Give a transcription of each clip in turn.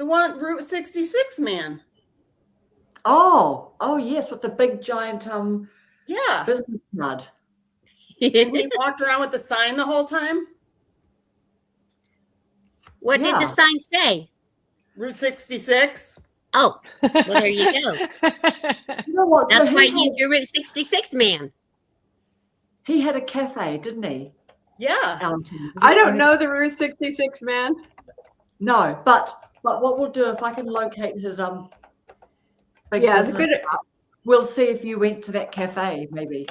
The one Route 66 man. Oh, yes, with the big giant Yeah. business card. He walked around with the sign the whole time. What did the sign say? Route 66. Oh, well, there you go. You know what? That's why he's your Route 66 man. He had a cafe, didn't he? Yeah. Alison, I don't know the Route 66 man. No, but what we'll do, if I can locate his big business card, we'll see if you went to that cafe, maybe.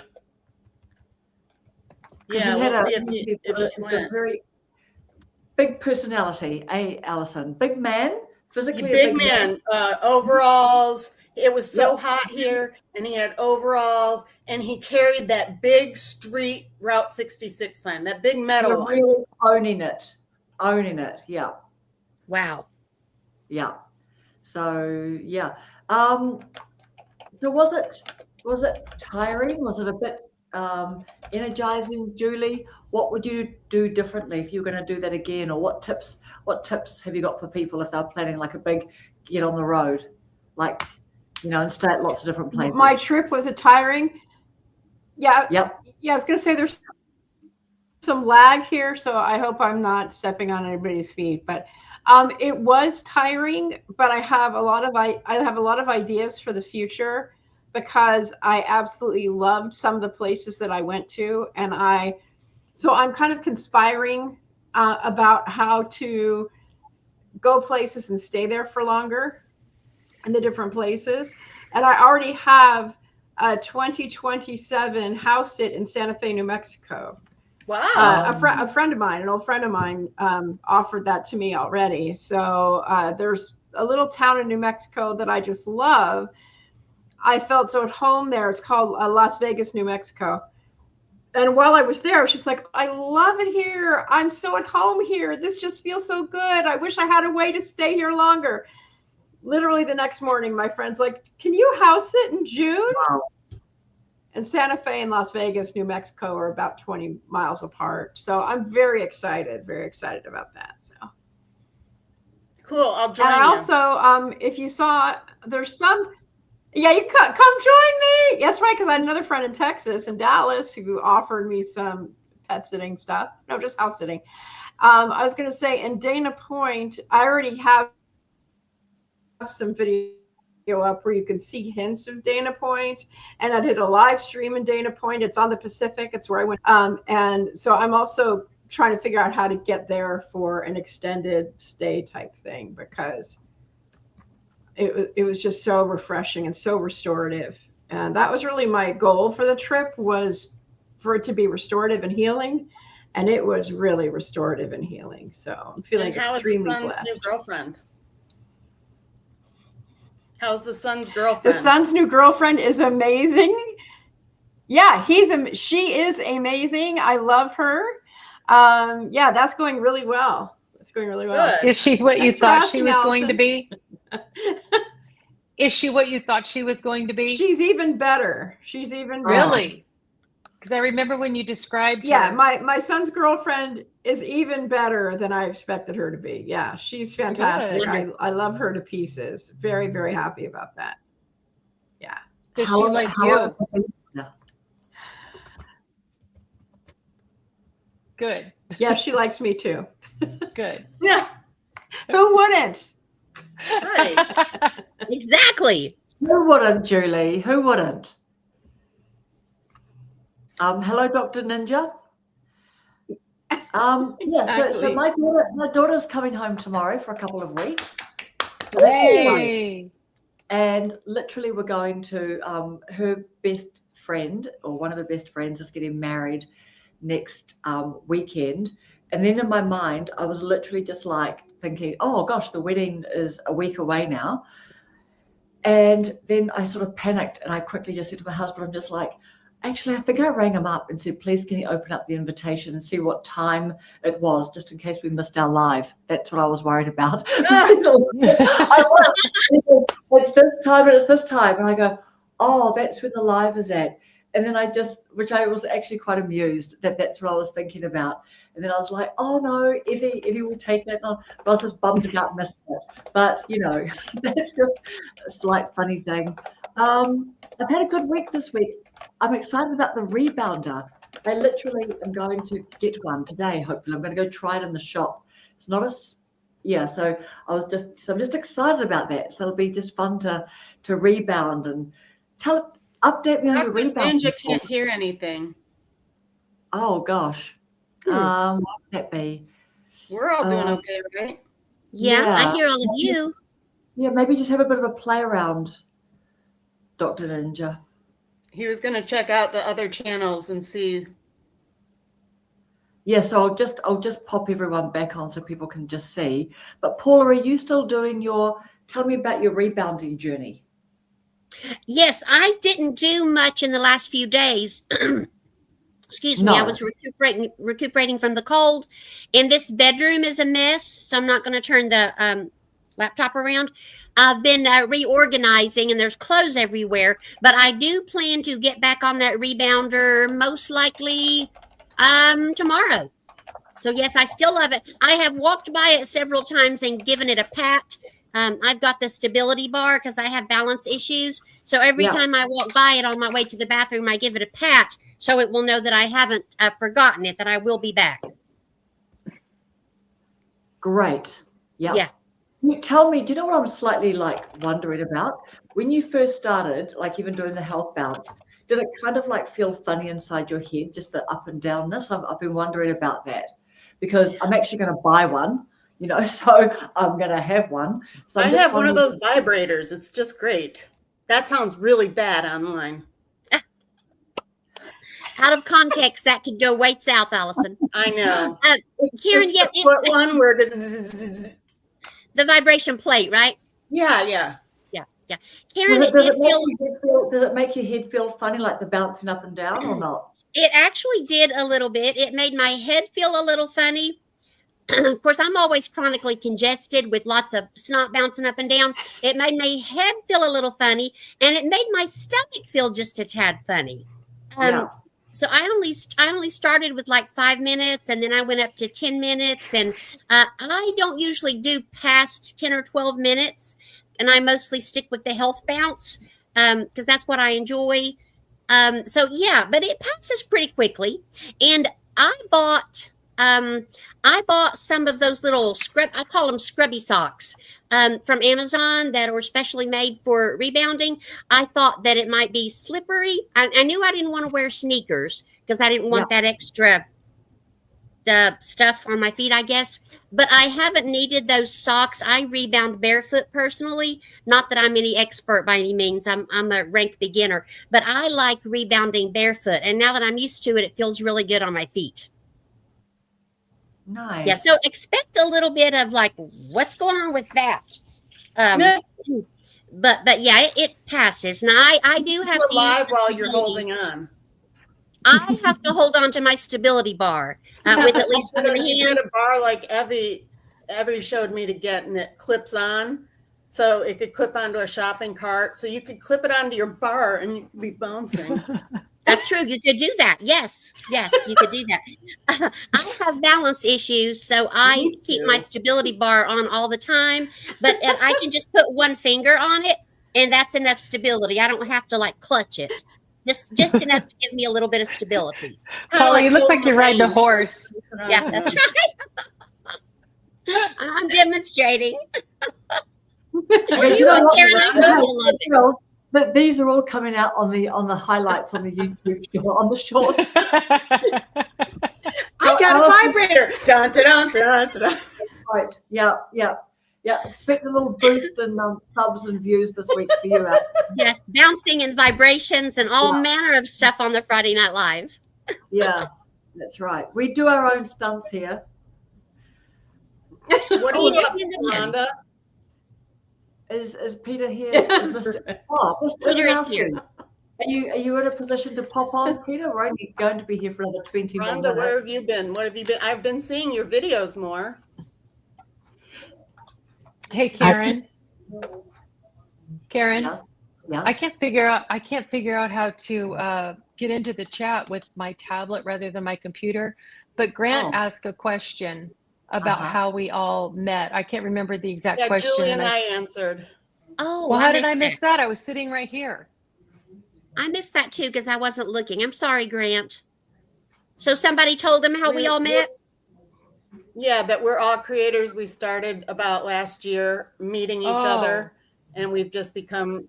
Yeah, we'll see if she went. A very big personality, Alison? Big man, physically. Big man, overalls. It was so hot here, and he had overalls, and he carried that big street Route 66 sign, that big metal one. Really owning it. Yeah. Wow. Yeah. So yeah. So was it tiring? Was it a bit energizing, Julie? What would you do differently if you were going to do that again? Or what tips have you got for people if they're planning like a big get on the road, like, and stay at lots of different places? My trip was tiring. Yeah. Yep. Yeah, I was going to say there's some lag here, so I hope I'm not stepping on anybody's feet. But it was tiring, but I have a lot of ideas for the future, because I absolutely loved some of the places that I went to, and so I'm kind of conspiring about how to go places and stay there for longer in the different places. And I already have a 2027 house sit in Santa Fe, New Mexico. Wow. A friend of mine, an old friend of mine, offered that to me already. So there's a little town in New Mexico that I just love. I felt so at home there. It's called Las Vegas, New Mexico. And while I was there, I was just like, I love it here. I'm so at home here. This just feels so good. I wish I had a way to stay here longer. Literally the next morning, my friend's like, can you house it in June? Wow. And Santa Fe and Las Vegas, New Mexico are about 20 miles apart. So I'm very excited about that. So cool. I'll join you. And also, if you saw, there's some... Yeah, you come join me. That's right, because I had another friend in Texas, in Dallas, who offered me some pet sitting stuff. No, just house sitting. I was going to say, in Dana Point, I already have some video up where you can see hints of Dana Point, and I did a live stream in Dana Point. It's on the Pacific. It's where I went. And so I'm also trying to figure out how to get there for an extended stay type thing, because it was just so refreshing and so restorative. And that was really my goal for the trip, was for it to be restorative and healing. And it was really restorative and healing. So I'm feeling extremely blessed. How's the son's new girlfriend? How's the son's girlfriend? The son's new girlfriend is amazing. Yeah, she is amazing. I love her. Yeah, that's going really well. It's going really well. Good. Is she what you thought she was going to be? Is she what you thought she was going to be? She's even better. She's even better. Really? Because I remember when you described her. Yeah, my son's girlfriend is even better than I expected her to be. Yeah, she's fantastic. I love her to pieces. Very, very happy about that. Yeah. Does she like you? Good. Yeah, she likes me too. Good. Yeah. Who wouldn't? Right. Exactly. Who wouldn't, Julie? Who wouldn't? Hello, Dr. Ninja. Yeah, so my daughter's coming home tomorrow for a couple of weeks. So Hey. And literally we're going to her best friend, or one of her best friends, is getting married next weekend. And then in my mind, I was literally just like thinking, oh gosh, the wedding is a week away now. And then I sort of panicked, and I quickly just said to my husband, I'm just like, actually, I think I rang him up and said, please, can you open up the invitation and see what time it was, just in case we missed our live. That's what I was worried about. It's this time and it's this time. And I go, oh, that's where the live is at. And then which I was actually quite amused that's what I was thinking about. And then I was like, oh no, Evie will take that on. But I was just bummed about missing it. But, that's just a slight funny thing. I've had a good week this week. I'm excited about the rebounder. I literally am going to get one today, hopefully. I'm going to go try it in the shop. It's not so I'm just excited about that. So it'll be just fun to rebound and update me on your rebound. Ninja can't hear anything. Oh gosh. What would that be? We're all doing okay, right? Yeah, Yeah. I hear all of you. Yeah, maybe just have a bit of a play around, Dr. Ninja. He was going to check out the other channels and see. Yeah, so I'll just pop everyone back on so people can just see. But Paula, are you still doing tell me about your rebounding journey? Yes, I didn't do much in the last few days. Excuse me, No. I was recuperating from the cold, and this bedroom is a mess, so I'm not going to turn the laptop around. I've been reorganizing, and there's clothes everywhere, but I do plan to get back on that rebounder most likely tomorrow. So yes, I still love it. I have walked by it several times and given it a pat. I've got the stability bar because I have balance issues. So every time I walk by it on my way to the bathroom, I give it a pat so it will know that I haven't forgotten it, that I will be back. Great. Yeah. Yeah. You tell me, do you know what I'm slightly wondering about? When you first started, even doing the health bounce, did it kind of feel funny inside your head, just the up and downness? I've been wondering about that because I'm actually going to buy one, so I'm going to have one. So I have one of those vibrators. It's just great. That sounds really bad online. Out of context, that could go way south, Allison. I know. Karen, it's the foot one where the vibration plate, right? Yeah. Karen, does it make your head feel funny, like the bouncing up and down, or not? It actually did a little bit. It made my head feel a little funny. Of course, I'm always chronically congested with lots of snot bouncing up and down. It made my head feel a little funny, and it made my stomach feel just a tad funny. So I only started with 5 minutes, and then I went up to 10 minutes, and I don't usually do past 10 or 12 minutes, and I mostly stick with the health bounce because that's what I enjoy. So yeah, but it passes pretty quickly, and I bought some of those little I call them scrubby socks from Amazon that are specially made for rebounding. I thought that it might be slippery. I knew I didn't want to wear sneakers because I didn't want that extra stuff on my feet, I guess. But I haven't needed those socks. I rebound barefoot personally. Not that I'm any expert by any means. I'm a rank beginner. But I like rebounding barefoot. And now that I'm used to it, it feels really good on my feet. Nice. Yeah, so expect a little bit of what's going on with that. But yeah, it passes. Now I do have to live use while you're holding on. I have to hold on to my stability bar with at least one hand. You get a bar like Evie showed me to get, and it clips on, so it could clip onto a shopping cart. So you could clip it onto your bar and you could be bouncing. That's true. You could do that. Yes, you could do that. I have balance issues, so I keep my stability bar on all the time. But I can just put one finger on it, and that's enough stability. I don't have to clutch it. Just enough to give me a little bit of stability. Paula, you look like you're riding a horse. Yeah, that's right. I'm demonstrating. But these are all coming out on the highlights on the YouTube on the shorts. I got a vibrator. Dun, dun, dun, dun, dun. Right. Yeah. Expect a little boost in subs and views this week for you, Alex. Yes, bouncing and vibrations and all manner of stuff on the Friday Night Live. Yeah, that's right. We do our own stunts here. What are you Peter's doing, in the gym. Rhonda? Is Peter here? Yes. Mr. Peter is Ivanowski. here. Are you in a position to pop on, Peter? We're only going to be here for another 20 minutes. Rhonda, where have you been? What have you been? I've been seeing your videos more. Hey, Karen. Karen, Yes. Yes. I can't figure out how to get into the chat with my tablet rather than my computer. But Grant asked a question about how we all met. I can't remember the exact question. Julie and I answered. Oh, well, how did I miss that? I was sitting right here. I missed that too because I wasn't looking. I'm sorry, Grant. So somebody told him how we all met? Yeah, that we're all creators. We started about last year meeting each other, and we've just become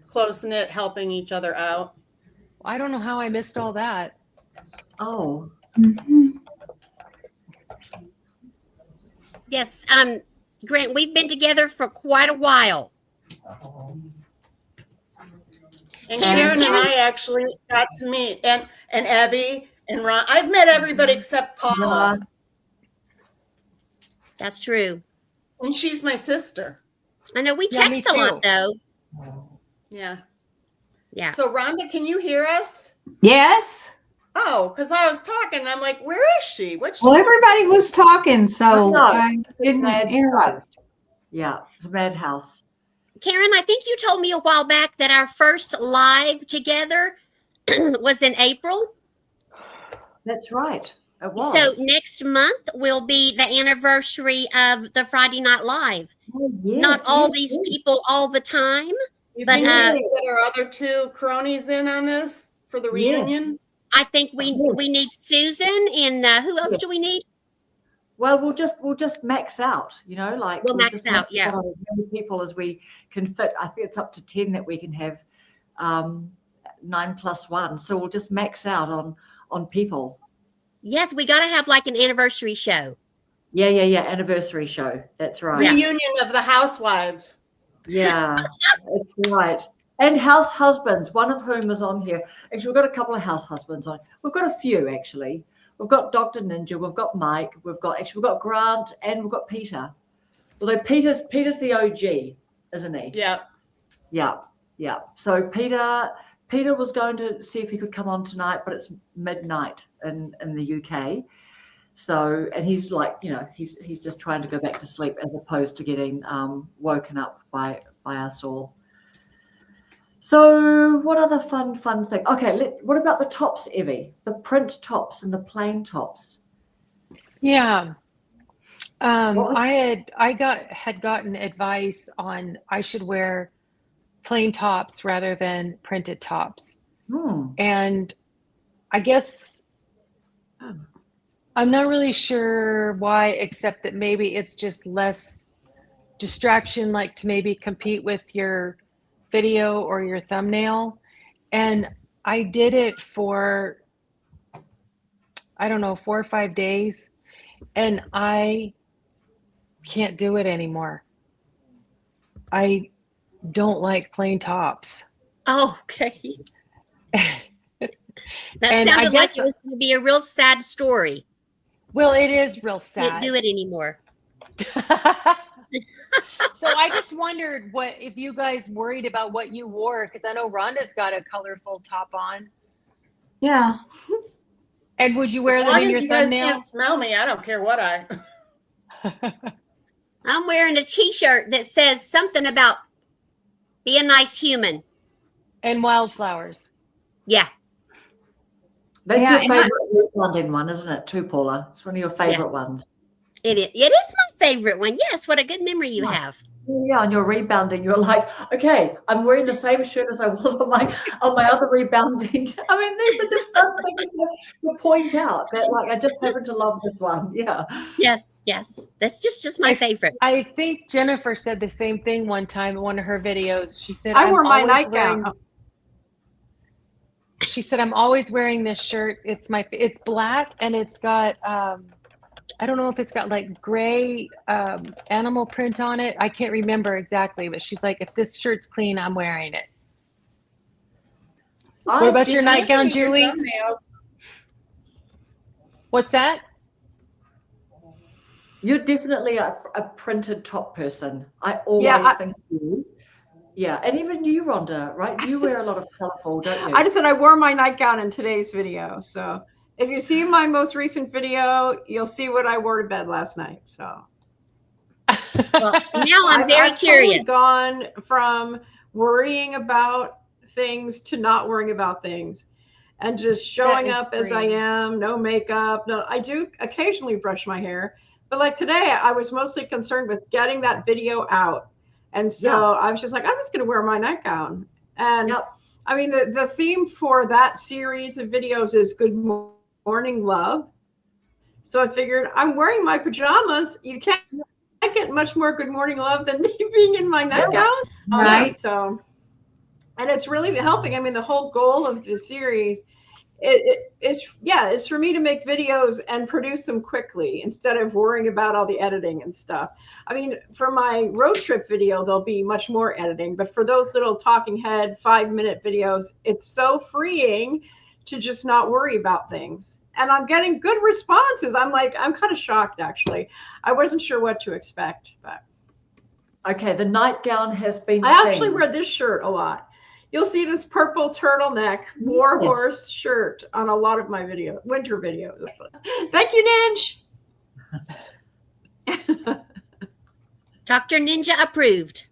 close-knit, helping each other out. I don't know how I missed all that. Oh. Yes, Grant, we've been together for quite a while. And Karen and I actually got to meet, and Evie and Ron. I've met everybody except Paula. That's true. And she's my sister. I know we text a lot though. Yeah. Yeah. So Rhonda, can you hear us? Yes. Oh, because I was talking. I'm like, where is she? Well, everybody was talking, so I didn't interrupt. Yeah, it's a madhouse. Karen, I think you told me a while back that our first live together was in April. That's right. It was. So next month will be the anniversary of the Friday Night Live. Oh, yes, Not all these people all the time. You But, think we can get our other two cronies in on this for the reunion? I think we need Susan and who else do we need? Well, we'll just max out, like we'll max out, yeah. As many people as we can fit. I think it's up to 10 that we can have 9 + 1. So we'll just max out on people. Yes, we got to have like an anniversary show. Yeah. Anniversary show. That's right. Reunion of the housewives. Yeah, that's right. And house husbands, one of whom is on here. Actually, we've got a couple of house husbands on. We've got a few, actually. We've got Dr. Ninja, we've got Mike, we've got Grant, and we've got Peter. Although Peter's the OG, isn't he? Yeah. Yeah. So Peter was going to see if he could come on tonight, but it's midnight in the UK. So, and he's like, he's just trying to go back to sleep as opposed to getting woken up by us all. So what other fun thing? Okay, what about the tops, Evie? The print tops and the plain tops. Yeah. I had gotten advice on I should wear plain tops rather than printed tops. And I guess I'm not really sure why, except that maybe it's just less distraction, like to maybe compete with your video or your thumbnail. And I did it for, I don't know, 4 or 5 days, and I can't do it anymore. I don't like plain tops. Oh, okay. That sounded like it was going to be a real sad story. Well, it is real sad. Can't do it anymore. So I just wondered if you guys worried about what you wore, because I know Rhonda's got a colorful top on. Yeah. And would you wear them in your thumbnail? You guys can't smell me. I don't care what I. I'm wearing a T-shirt that says something about be a nice human. And wildflowers. Yeah. That's your favorite rebounding one, isn't it, too, Paula? It's one of your favorite ones. It is my favorite one. Yes, what a good memory you have. Yeah, on your rebounding, you're like, okay, I'm wearing the same shirt as I was on my other rebounding. I mean, these are just fun things to point out that, like, I just happen to love this one. Yeah. Yes. That's just my favorite. I think Jennifer said the same thing one time in one of her videos. She said, I wore my nightgown. She said, I'm always wearing this shirt. It's black, and it's got I don't know if it's got like gray animal print on it. I can't remember exactly, but she's like, if this shirt's clean, I'm wearing it. What about your nightgown, Julie? What's that? You're definitely a printed top person. I always think you. Yeah, and even you, Rhonda, right? You wear a lot of colorful, don't you? I just said I wore my nightgown in today's video. So if you see my most recent video, you'll see what I wore to bed last night. So well, now I'm very curious. Totally gone from worrying about things to not worrying about things and just showing up as I am, no makeup. No, I do occasionally brush my hair, but like today I was mostly concerned with getting that video out. And so I was just like, I'm just going to wear my nightgown. And I mean, the theme for that series of videos is Good Morning Love. So I figured I'm wearing my pajamas. You can't get much more good morning love than me being in my nightgown. Right. So, and it's really helping. I mean, the whole goal of the series is for me to make videos and produce them quickly instead of worrying about all the editing and stuff. I mean, for my road trip video, there'll be much more editing, but for those little talking head 5-minute videos, it's so freeing to just not worry about things. And I'm getting good responses. I'm kind of shocked, actually. I wasn't sure what to expect, but. Okay, the nightgown has been I seen. actually wear this shirt a lot. You'll see this purple turtleneck Warhorse shirt on a lot of my winter videos. Thank you, Ninja. Dr. Ninja approved.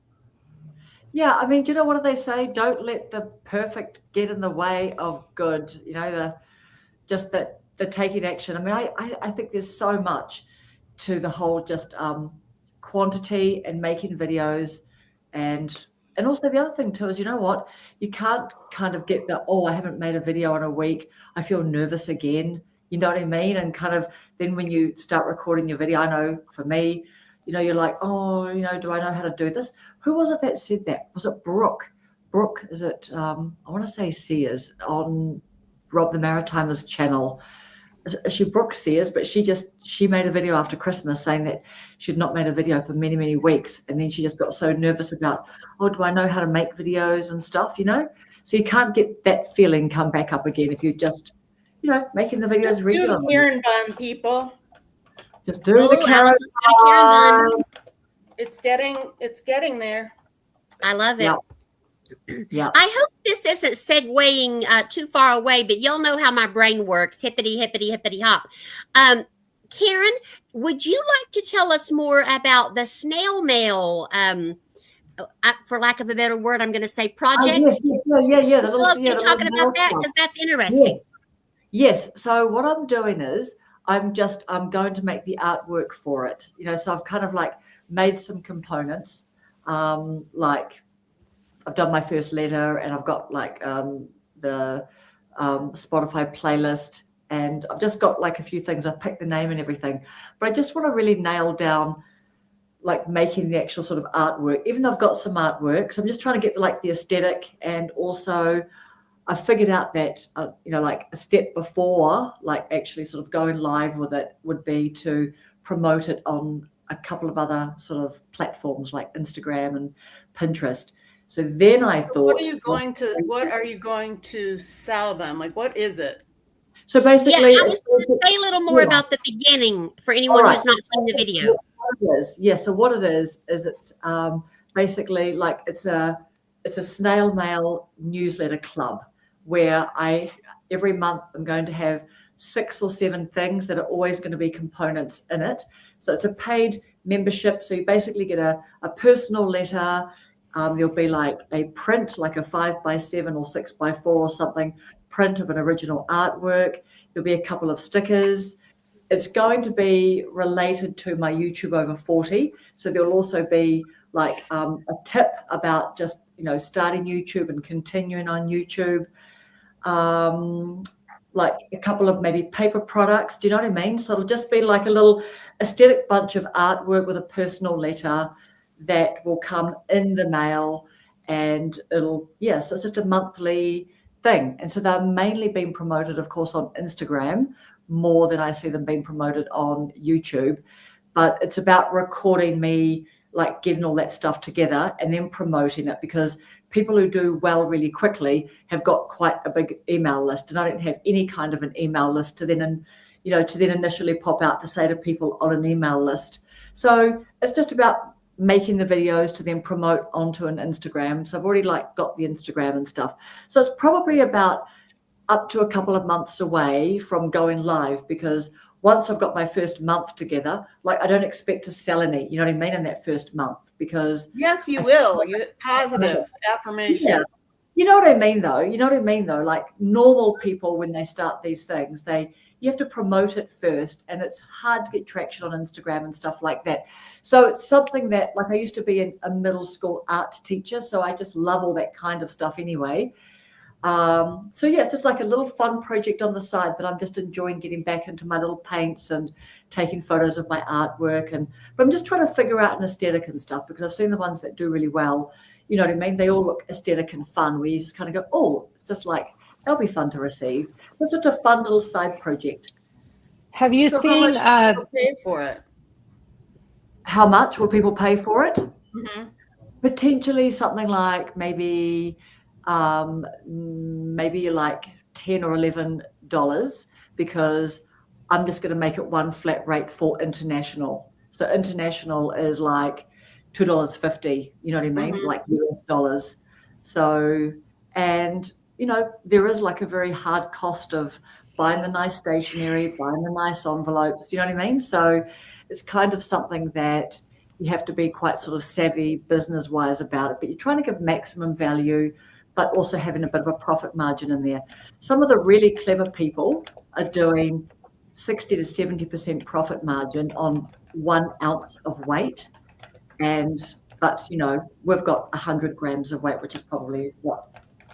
Yeah, I mean, do you know what do they say? Don't let the perfect get in the way of good. You know, the taking action. I mean, I think there's so much to the whole just quantity and making videos, and also the other thing too is, you know what, you can't kind of get I haven't made a video in a week, I feel nervous again. You know what I mean? And kind of then when you start recording your video, I know for me, you know, you're like, oh, you know, do I know how to do this? Who was it that said that? Was it Brooke? Brooke, is it? I want to say Sears on Rob the Maritimer's channel. Is she Brooke Sears? But she made a video after Christmas saying that she'd not made a video for many, many weeks. And then she just got so nervous about, oh, do I know how to make videos and stuff, you know? So you can't get that feeling come back up again if you're just, you know, making the videos regularly. Do the Karen bun, people. Just do the Karen bun. It's getting there. I love it. Yeah. Yeah. I hope this isn't segueing too far away, but y'all know how my brain works. Hippity, hippity, hippity hop. Karen, would you like to tell us more about the snail mail, for lack of a better word, I'm going to say project? Yes, yeah. The little, talking about that because that's interesting. Yes. So what I'm doing is I'm going to make the artwork for it. You know, so I've kind of like made some components, like I've done my first letter, and I've got like the Spotify playlist, and I've just got like a few things. I've picked the name and everything, but I just want to really nail down like making the actual sort of artwork, even though I've got some artwork. So I'm just trying to get like the aesthetic, and also I figured out that, you know, like a step before, like actually sort of going live with it would be to promote it on a couple of other sort of platforms like Instagram and Pinterest. So then I thought, What are you going to sell them? Like, what is it? So basically, I was going to say a little more about the beginning for anyone who's not seen the video. So what it is it's basically like it's a snail mail newsletter club where every month I'm going to have 6 or 7 things that are always going to be components in it. So it's a paid membership. So you basically get a personal letter. There'll be like a print, like a 5x7 or 6x4 or something, print of an original artwork. There'll be a couple of stickers. It's going to be related to my YouTube over 40. So there'll also be like a tip about just, you know, starting YouTube and continuing on YouTube. Like a couple of maybe paper products. Do you know what I mean? So it'll just be like a little aesthetic bunch of artwork with a personal letter that will come in the mail, and so it's just a monthly thing. And so they're mainly being promoted, of course, on Instagram more than I see them being promoted on YouTube. But it's about recording me, like getting all that stuff together and then promoting it, because people who do well really quickly have got quite a big email list, and I don't have any kind of an email list to then initially pop out to say to people on an email list. So it's just about making the videos to then promote onto an Instagram. So I've already like got the Instagram and stuff. So it's probably about up to a couple of months away from going live, because once I've got my first month together, like I don't expect to sell any, you know what I mean, in that first month, because Yes, you I will. feel You like- positive affirmation. Yeah. You know what I mean, though? You know what I mean, though? Like normal people, when they start these things, you have to promote it first, and it's hard to get traction on Instagram and stuff like that. So it's something that, like, I used to be a middle school art teacher, so I just love all that kind of stuff anyway. So yeah, it's just like a little fun project on the side that I'm just enjoying getting back into my little paints and taking photos of my artwork. But I'm just trying to figure out an aesthetic and stuff, because I've seen the ones that do really well. You know what I mean? They all look aesthetic and fun, where you just kind of go, oh, it's just like, they'll be fun to receive. It's just a fun little side project. Have you So seen? how much do people pay for it? How much will people pay for it? Mm-hmm. Potentially something like maybe like $10 or $11, because I'm just going to make it one flat rate for international. So international is like $2.50, you know what I mean? Mhm. Like US dollars. So, and there is like a very hard cost of buying the nice stationery, buying the nice envelopes, you know what I mean? So it's kind of something that you have to be quite sort of savvy business wise about it, but you're trying to give maximum value, but also having a bit of a profit margin in there. Some of the really clever people are doing 60 to 70% profit margin on 1 ounce of weight. But we've got 100 grams of weight, which is probably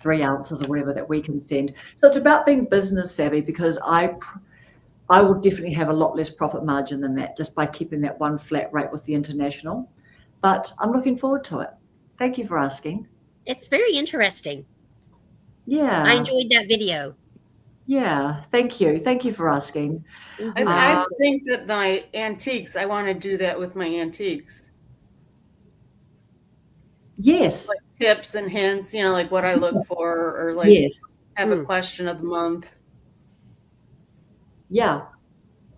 3 ounces or whatever that we can send. So it's about being business savvy, because I will definitely have a lot less profit margin than that, just by keeping that one flat rate with the international. But I'm looking forward to it. Thank you for asking. It's very interesting. Yeah. I enjoyed that video. Yeah. Thank you. Thank you for asking. I think that my antiques, I want to do that with my antiques. Yes. Like tips and hints, like what I look for, or like Yes. have a question of the month. Yeah.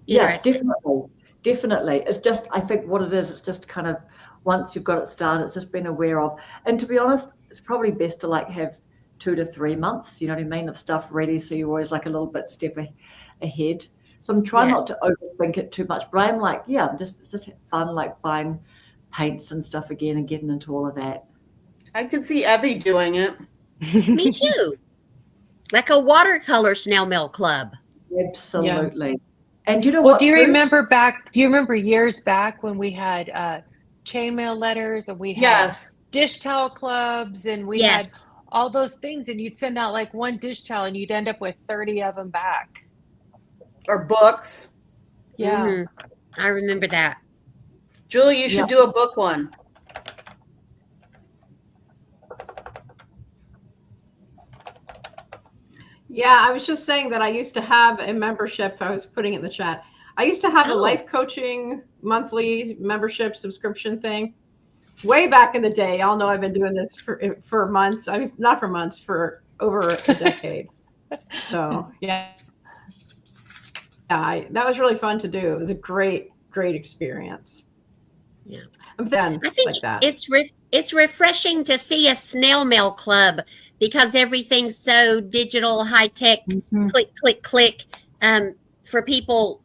Yeah, Interesting. definitely. It's just, I think what it is, it's just kind of, once you've got it started, it's just been aware of. And to be honest, it's probably best to like have 2 to 3 months, you know what I mean, of stuff ready, so you're always like a little bit step ahead. So I'm trying Yes. not to overthink it too much, but I'm like, yeah, it's just fun, like buying paints and stuff again and getting into all of that. I could see Evie doing it. Me too. Like a watercolor snail mail club. Absolutely. And you know Well, what? do you Truth? remember years back when we had chainmail letters, and we had Yes. dish towel clubs, and we had Yes. all those things, and you'd send out like one dish towel and you'd end up with 30 of them back. Or books. Yeah. Mhm. I remember that. Julie, you should do a book one. Yeah, I was just saying that I used to have a membership. I was putting it in the chat. I used to have a life coaching monthly membership subscription thing way back in the day. Y'all know I've been doing this for months. I mean, not for months, for over a decade. So yeah, that was really fun to do. It was a great experience. Yeah. I'm done I think like that. it's refreshing to see a snail mail club, because everything's so digital, high tech, Mhm. click, click, click, for people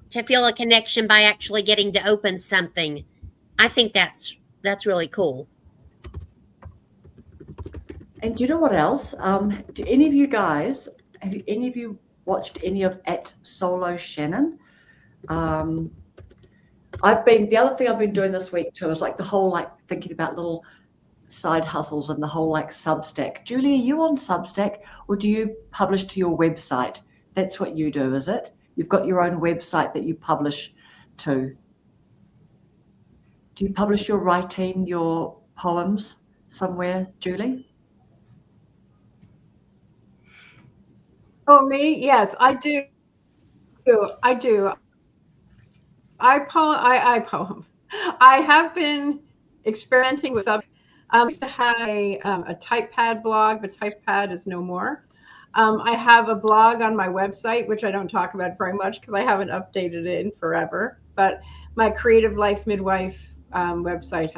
to feel a connection by actually getting to open something. I think that's really cool. And do you know what else? Do any of you guys, have any of you watched any of @Solo Shannon? The other thing I've been doing this week too is like the whole, like thinking about little side hustles and the whole like Substack. Julie, are you on Substack, or do you publish to your website? That's what you do, is it? You've got your own website that you publish to. Do you publish your writing, your poems somewhere, Julie? Oh, me? Yes, I do. I do. I poem. I have been experimenting with I used to have a TypePad blog, but TypePad is no more. I have a blog on my website, which I don't talk about very much because I haven't updated it in forever. But my Creative Life Midwife website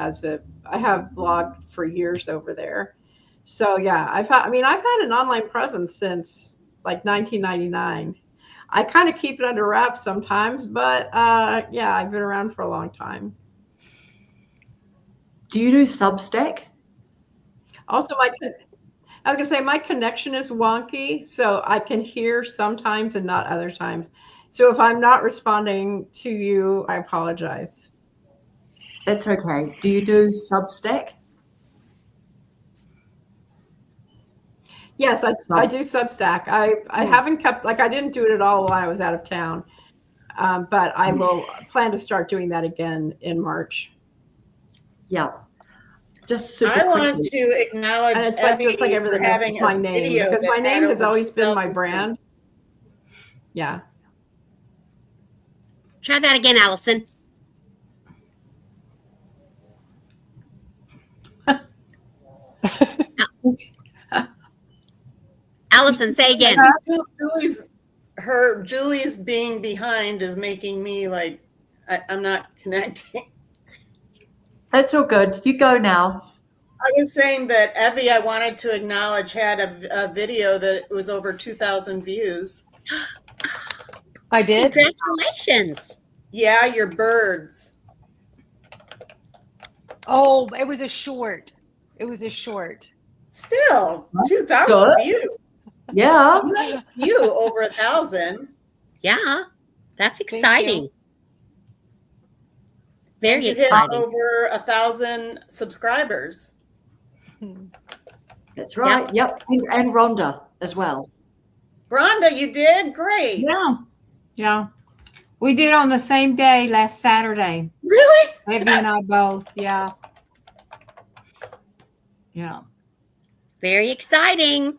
I have blogged for years over there. So yeah, I've had an online presence since like 1999. I kind of keep it under wraps sometimes, but yeah, I've been around for a long time. Do you do Substack? Also, I was gonna say my connection is wonky, so I can hear sometimes and not other times. So if I'm not responding to you, I apologize. That's okay. Do you do Substack? Yes, I do Substack. I haven't kept, like, I didn't do it at all while I was out of town, but I will plan to start doing that again in March. Yeah. Just super I want quickly. to acknowledge And it's like just like Evie everything for else, having it's my a name, video because that my had name has over always been my 2,000 brand. Yeah. Try that again, Allison. Allison, say again. Julie's being behind is making me like I'm not connecting. That's all good. You go now. I was saying that Evie, I wanted to acknowledge, had a video that was over 2,000 views. I did. Congratulations. Yeah, your birds. Oh, it was a short. It was a short. Still, 2,000 Good. views. Yeah. Nice view over 1,000. Yeah, that's Thank you. exciting. Very You hit exciting. over 1,000 subscribers. That's right. Yep. And Rhonda as well. Rhonda, you did great. Yeah. Yeah. We did on the same day last Saturday. Really? Evie and I both. Yeah. Yeah. Very exciting.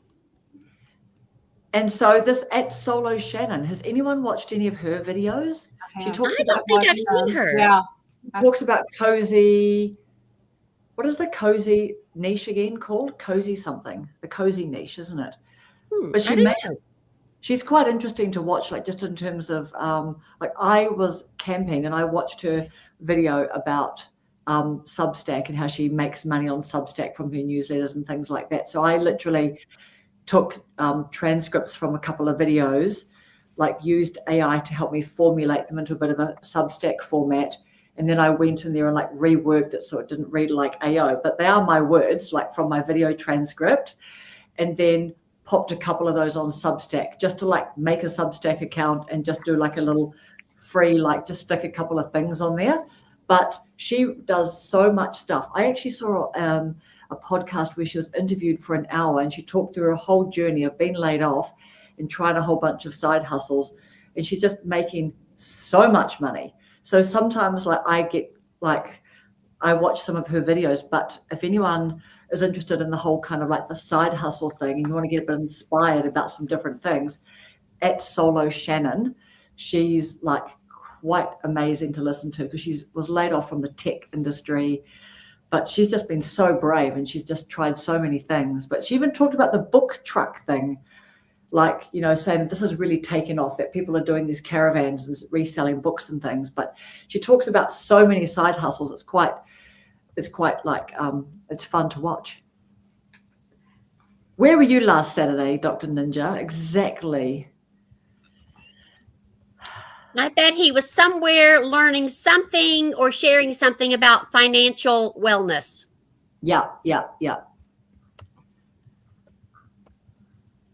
And so this at Solo Shannon, has anyone watched any of her videos? She talks I about don't think I've seen her. Yeah. talks about cozy. What is the cozy niche again called? Cozy something. The cozy niche, isn't it? But she I don't makes. know. She's quite interesting to watch, like just in terms of like I was camping and I watched her video about Substack and how she makes money on Substack from her newsletters and things like that. So I literally took transcripts from a couple of videos, like used AI to help me formulate them into a bit of a Substack format. And then I went in there and like reworked it so it didn't read like AO, but they are my words, like from my video transcript. And then popped a couple of those on Substack just to like make a Substack account and just do like a little free, like just stick a couple of things on there. But she does so much stuff. I actually saw a podcast where she was interviewed for an hour and she talked through her whole journey of being laid off and trying a whole bunch of side hustles. And she's just making so much money. So sometimes like I watch some of her videos, but if anyone is interested in the whole kind of like the side hustle thing and you want to get a bit inspired about some different things, at Solo Shannon, she's like quite amazing to listen to because she was laid off from the tech industry, but she's just been so brave and she's just tried so many things. But she even talked about the book truck thing, like, you know, saying that this has really taken off, that people are doing these caravans and reselling books and things. But she talks about so many side hustles. It's quite like it's fun to watch. Where were you last Saturday, Dr. Ninja? Exactly. I bet he was somewhere learning something or sharing something about financial wellness. Yeah.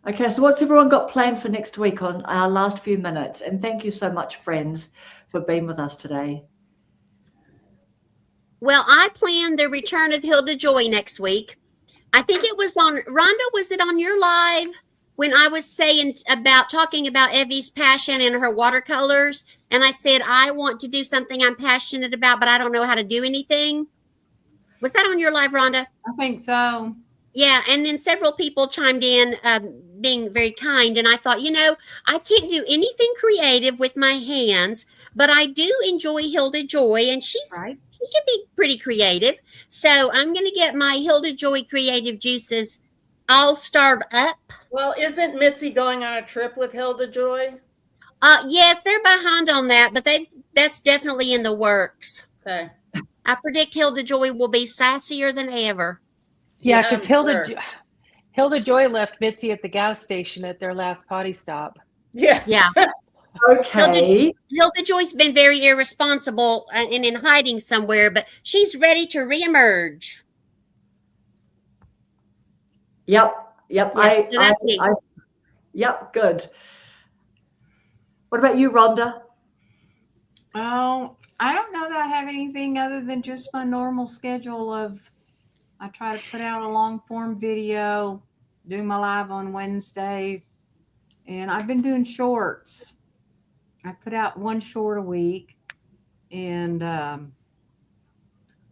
Okay, so what's everyone got planned for next week on our last few minutes? And thank you so much, friends, for being with us today. Well, I planned the return of Hilda Joy next week. I think it was on, Rhonda, was it on your live when I was talking about Evie's passion and her watercolors? And I said, I want to do something I'm passionate about, but I don't know how to do anything. Was that on your live, Rhonda? I think so. Yeah, and then several people chimed in, being very kind, and I thought, I can't do anything creative with my hands, but I do enjoy Hilda Joy, and she can be pretty creative. So I'm going to get my Hilda Joy creative juices all started up. Well, isn't Mitzi going on a trip with Hilda Joy? Yes, they're behind on that, but that's definitely in the works. Okay. I predict Hilda Joy will be sassier than ever. Yeah, because sure. Hilda Joy left Mitzi at the gas station at their last potty stop. Yeah. Yeah. Okay. Hilda Joy's been very irresponsible and in hiding somewhere, but she's ready to reemerge. Yep. Yeah, so that's me. Yep. Good. What about you, Rhonda? Oh, I don't know that I have anything other than just my normal schedule of I try to put out a long form video, do my live on Wednesdays, and I've been doing shorts. I put out one short a week, and I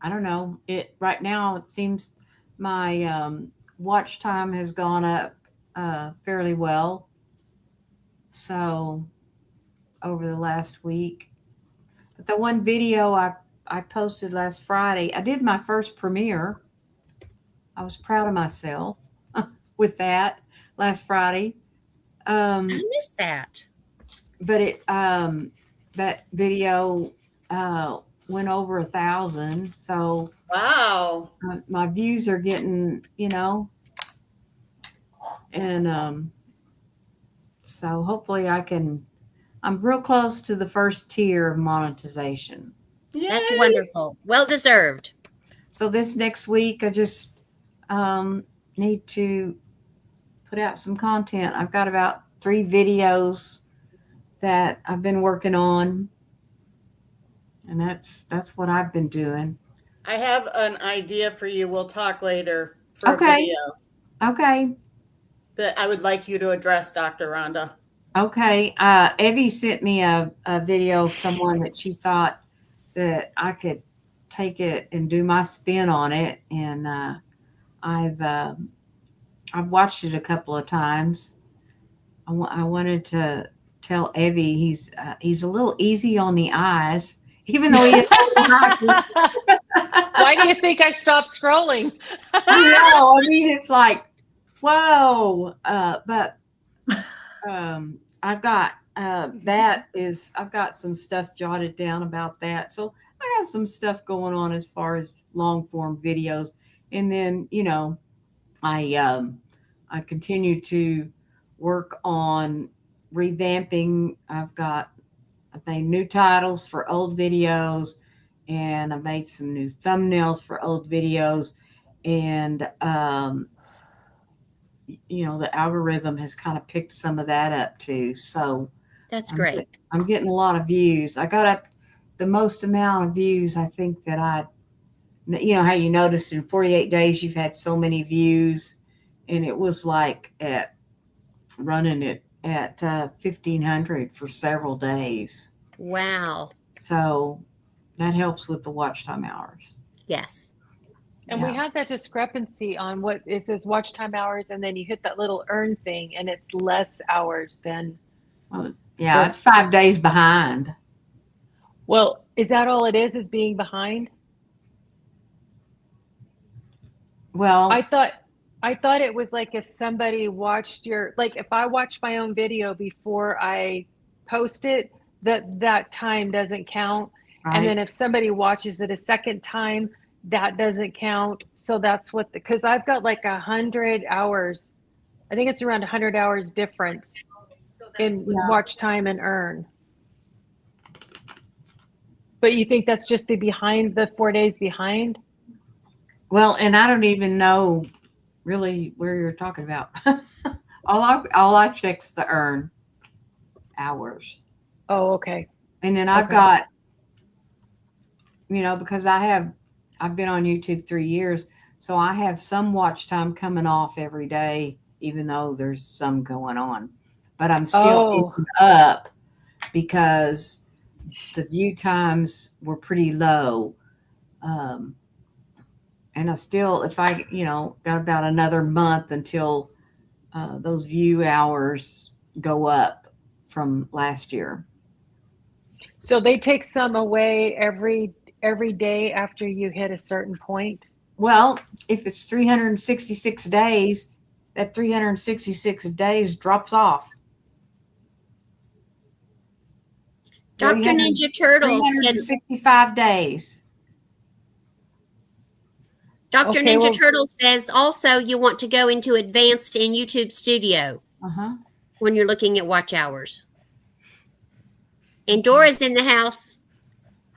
don't know. It right now it seems my watch time has gone up fairly well. So over the last week. But the one video I posted last Friday, I did my first premiere. I was proud of myself with that last Friday. I missed that. But it that video went over 1,000. So Wow. my views are getting, and so hopefully I'm real close to the first tier of monetization. That's Yay. wonderful. Well deserved. So this next week, I just need to put out some content. I've got about 3 videos that I've been working on, and that's what I've been doing. I have an idea for you. We'll talk later for Okay. a video Okay. that I would like you to address, Dr. Rhonda. Okay. Evie sent me a video of someone that she thought that I could take it and do my spin on it. And I've watched it a couple of times. I wanted to tell Evie he's a little easy on the eyes, even though he is. Why do you think I stopped scrolling? I know. I mean, it's like, whoa. But I've got I've got some stuff jotted down about that. So I got some stuff going on as far as long form videos. And then, I continue to work on revamping. I've made new titles for old videos, and I made some new thumbnails for old videos. And the algorithm has kind of picked some of that up too. So That's great. I'm getting a lot of views. I got up the most amount of views I think that how you noticed in 48 days you've had so many views, and it was like running it at 1,500 for several days. Wow. So that helps with the watch time hours. Yes. And we had that discrepancy on what it says watch time hours, and then you hit that little earn thing, and it's less hours than. Well, yeah, it's 5 days behind. Well, is that all it is being behind? Well, I thought it was like if somebody watched if I watch my own video before I post it, that time doesn't count. right. And then if somebody watches it a second time, that doesn't count. So that's because I've got like 100 hours. I think it's around 100 hours difference in watch time and earn. But you think that's just the 4 days behind? Well, and I don't even know really where you're talking about. all I check's the earn hours. Oh, okay. And then I've got, because I've been on YouTube 3 years, so I have some watch time coming off every day, even though there's some going on. But I'm still up because the view times were pretty low. And I still, if I, got about another month until those view hours go up from last year. So they take some away every day after you hit a certain point? Well, if it's 366 days, that 366 days drops off. Dr. Ninja Turtle said 365 days. Dr. Ninja Turtle says also you want to go into advanced in YouTube Studio when you're looking at watch hours. And Dora's in the house.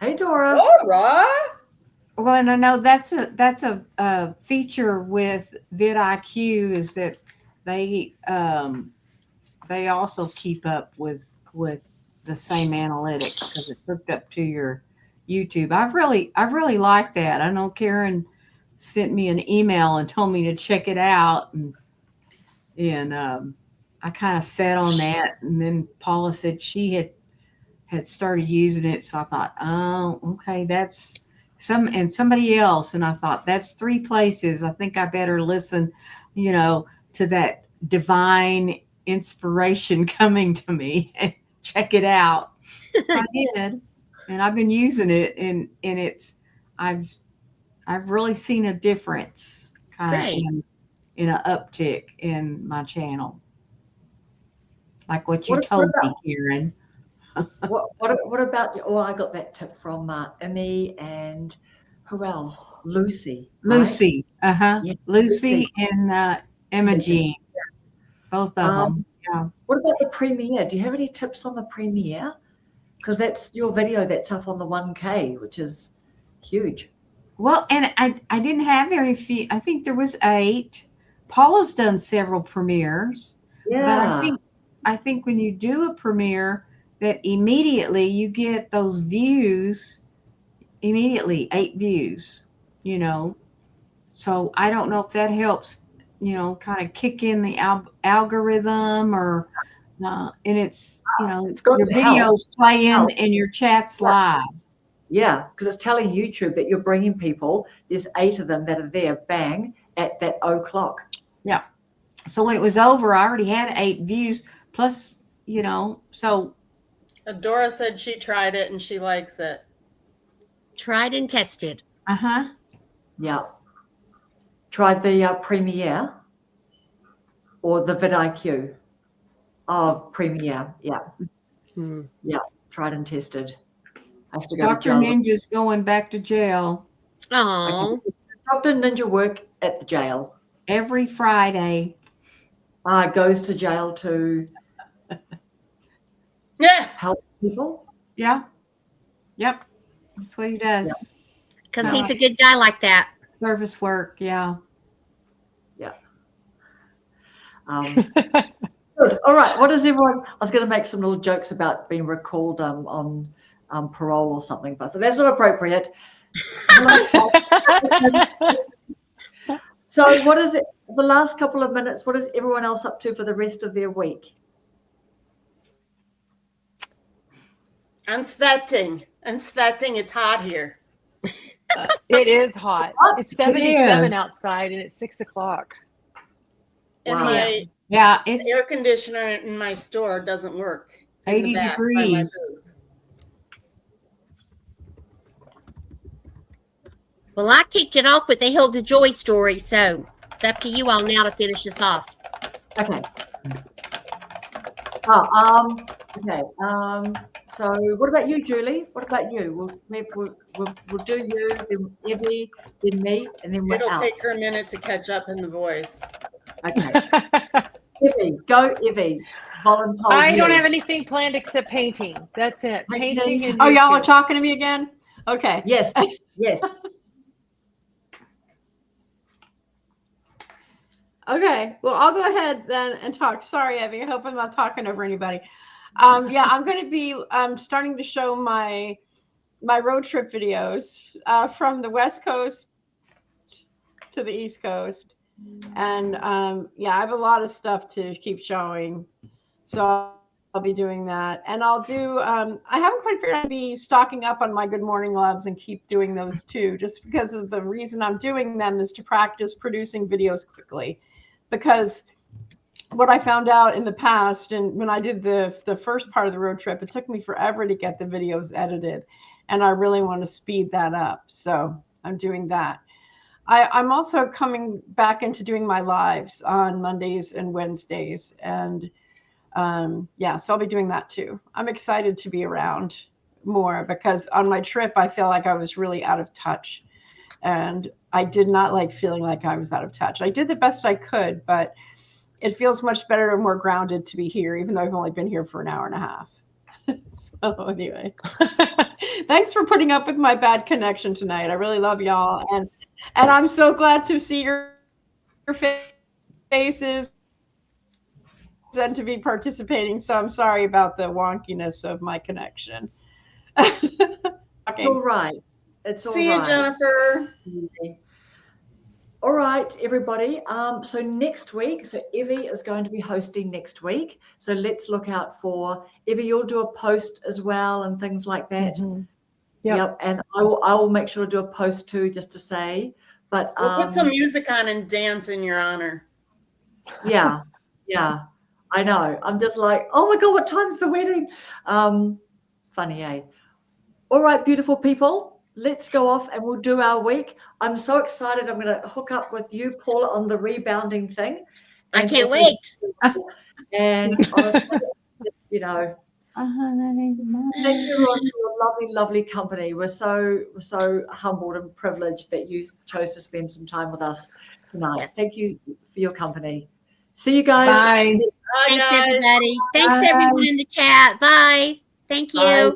Hey, Dora. Laura. Well, and I know that's a feature with vidIQ is that they also keep up with the same analytics because it's hooked up to your YouTube. I've really liked that. I know Karen sent me an email and told me to check it out, and I kind of sat on that, and then Paula said she had started using it, so I thought, oh, okay, that's somebody else, and I thought that's 3 places. I think I better listen, to that divine inspiration coming to me and check it out. So I did, and I've been using it, and I've really seen a difference kind of in an uptick in my channel, like what you told me, Karen. What about? Oh, I got that tip from Emmy and who else? Lucy. Lucy, Yeah, Lucy and Emma Jean, both of them. Yeah. What about the premiere? Do you have any tips on the premiere? Because that's your video that's up on the 1K, which is huge. Well, and I didn't have very few. I think there was 8. Paula's done several premieres. Yeah. But I think when you do a premiere, that immediately you get those views. Immediately 8 views. So I don't know if that helps. Kind of kick in the algorithm, or and it's got your to help. videos playing and your chats live. Yeah, because it's telling YouTube that you're bringing people. There's 8 of them that are there, bang, at that 0:00. Yeah. So when it was over, I already had 8 views plus, so. Dora said she tried it and she likes it. Tried and tested. Uh-huh. Yeah. Tried the premiere or the vidIQ of premiere. Yeah. Yeah. Tried and tested. I have to go Dr. to jail. Ninja's going back to jail Oh, Dr. Ninja work at the jail. every Friday. Goes to jail to Yeah. help people. Yeah. Yep. That's what he does. because he's a good guy like that. Service work. Yeah. Good. All right. What is everyone? I was going to make some little jokes about being recalled on parole or something, but that's not appropriate. So, what is it? The last couple of minutes. What is everyone else up to for the rest of their week? I'm sweating. It's hot here. It is hot. It's 77 outside and it's 6 o'clock. And Wow. my Yeah. It's air conditioner in my store doesn't work. in 80 the back by my degrees. booth. Well, I kicked it off with the Hilda Joy story, so it's up to you all now to finish this off. Okay. Okay. So, what about you, Julie? What about you? We'll do you, then Evie, then me, and then we're It'll out. take her a minute to catch up in the voice. Okay. Evie, go, Evie. Volunteer. I don't have anything planned except painting. That's it. Painting. Painting and Oh, y'all are YouTube. talking to me again? Okay. Yes. Yes. Okay. Well, I'll go ahead then and talk. Sorry, Evie. I hope I'm not talking over anybody. Yeah, I'm going to be starting to show my road trip videos from the West Coast to the East Coast. And yeah, I have a lot of stuff to keep showing. So I'll be doing that. And I'll do, I haven't quite figured out to be stocking up on my Good Morning Loves and keep doing those too, just because of the reason I'm doing them is to practice producing videos quickly. Because what I found out in the past, and when I did the first part of the road trip, it took me forever to get the videos edited. And I really want to speed that up. So I'm doing that. I'm also coming back into doing my lives on Mondays and Wednesdays. And yeah, so I'll be doing that too. I'm excited to be around more because on my trip, I feel like I was really out of touch. And I did not like feeling like I was out of touch. I did the best I could, but it feels much better and more grounded to be here, even though I've only been here for an hour and a half. So anyway, thanks for putting up with my bad connection tonight. I really love y'all, and I'm so glad to see your faces and to be participating. So I'm sorry about the wonkiness of my connection. It's all right. It's all See you, right. Jennifer. All right, everybody. So next week, so Evie is going to be hosting next week. So let's look out for Evie. You'll do a post as well and things like that. Mhm. Yep. And I will make sure to do a post too, just to say. But We'll put some music on and dance in your honor. yeah, I know. I'm just like, oh my God, what time's the wedding? Funny, eh? All right, beautiful people. Let's go off and we'll do our week. I'm so excited. I'm going to hook up with you, Paula, on the rebounding thing. I And can't also- wait. And honestly, you know, thank you everyone for your lovely, lovely company. We're so humbled and privileged that you chose to spend some time with us tonight. Yes. Thank you for your company. See you guys. Bye. Bye, Thanks, guys. everybody. Thanks, Bye. everyone in the chat. Bye. Thank you. Bye.